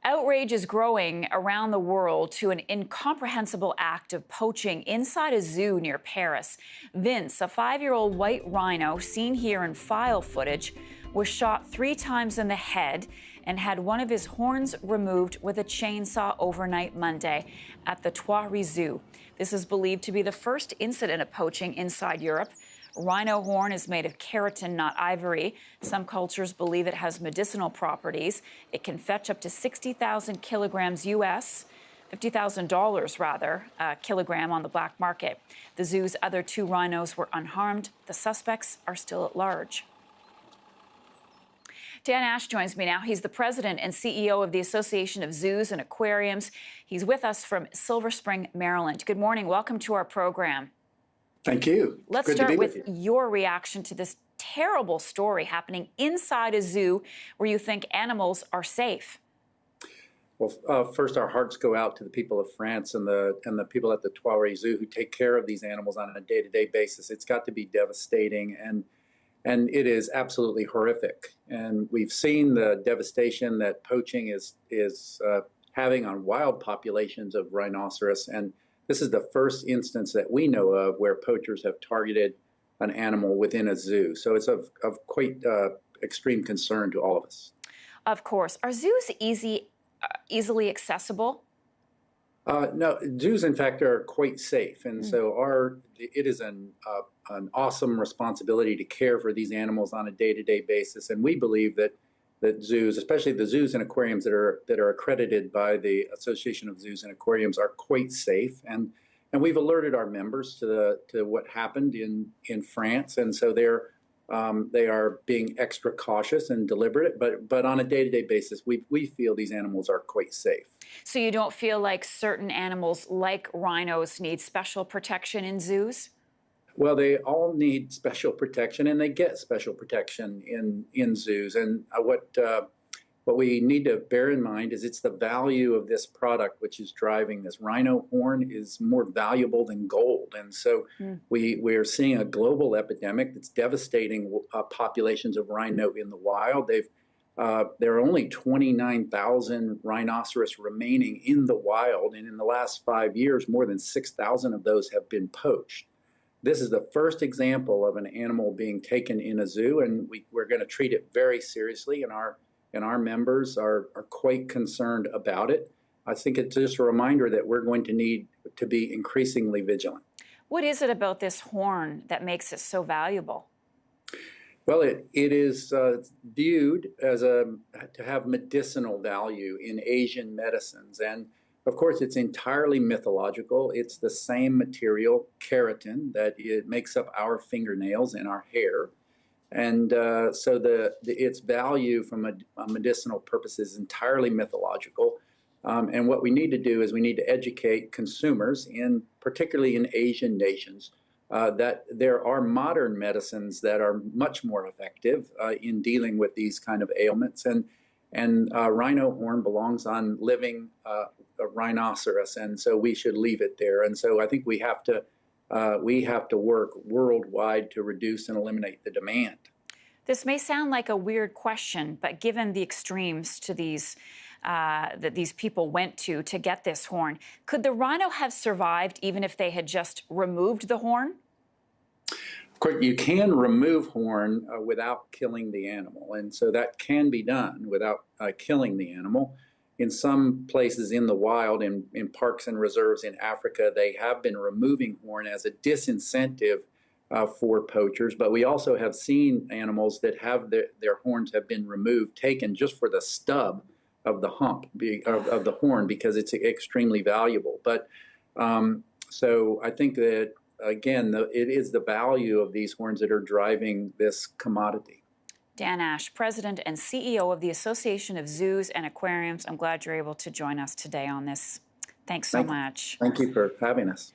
Outrage is growing around the world to an incomprehensible act of poaching inside a zoo near Paris. Vince, a 5-year-old white rhino seen here in file footage, was shot 3 times in the head and had one of his horns removed with a chainsaw overnight Monday at the Trois Zoo. This is believed to be the first incident of poaching inside Europe. Rhino horn is made of keratin, not ivory. Some cultures believe it has medicinal properties. It can fetch up to 60,000 kilograms US, $50,000 rather, a kilogram on the black market. The zoo's other 2 rhinos were unharmed. The suspects are still at large. Dan Ash joins me now. He's the president and CEO of the Association of Zoos and Aquariums. He's with us from Silver Spring, Maryland. Good morning. Welcome to our program. Thank you. Let's start with your reaction to this terrible story happening inside a zoo where you think animals are safe. Well, first, our hearts go out to the people of France and the people at the Trois Zoo who take care of these animals on a day-to-day basis. It's got to be devastating, and it is absolutely horrific. And we've seen the devastation that poaching is having on wild populations of rhinoceros. And this is the first instance that we know of where poachers have targeted an animal within a zoo. So it's of quite extreme concern to all of us. Of course. Are zoos easily accessible? No, zoos, in fact, are quite safe. And so it is an awesome responsibility to care for these animals on a day-to-day basis. And we believe that zoos, especially the zoos and aquariums that are accredited by the Association of Zoos and Aquariums, are quite safe. And we've alerted our members to what happened in France, and so they are being extra cautious and deliberate. But on a day-to-day basis, we feel these animals are quite safe. So you don't feel like certain animals, like rhinos, need special protection in zoos? Well, they all need special protection, and they get special protection in zoos. And what we need to bear in mind is it's the value of this product which is driving this. Rhino horn is more valuable than gold, and so we're seeing a global epidemic that's devastating populations of rhino in the wild. There are only 29,000 rhinoceros remaining in the wild, and in the last 5 years, more than 6,000 of those have been poached. This is the first example of an animal being taken in a zoo, and we're going to treat it very seriously, and our members are quite concerned about it. I think it's just a reminder that we're going to need to be increasingly vigilant. What is it about this horn that makes it so valuable? Well, it is viewed as to have medicinal value in Asian medicines, and of course, it's entirely mythological. It's the same material, keratin, that it makes up our fingernails and our hair. And so its value from a medicinal purpose is entirely mythological. And what we need to do is we need to educate consumers, particularly in Asian nations, that there are modern medicines that are much more effective in dealing with these kind of ailments. And rhino horn belongs on living a rhinoceros, and so we should leave it there. And so I think we have to work worldwide to reduce and eliminate the demand. This may sound like a weird question, but given the extremes to these that these people went to get this horn, could the rhino have survived even if they had just removed the horn? Of course, you can remove horn without killing the animal, and so that can be done without killing the animal. In some places in the wild, in parks and reserves in Africa, they have been removing horn as a disincentive for poachers. But we also have seen animals that have their horns have been removed, taken just for the stub of the hump of the horn, because it's extremely valuable. But so I think that, again, it is the value of these horns that are driving this commodity. Dan Ash, President and CEO of the Association of Zoos and Aquariums. I'm glad you're able to join us today on this. Thanks so much. Thank you for having us.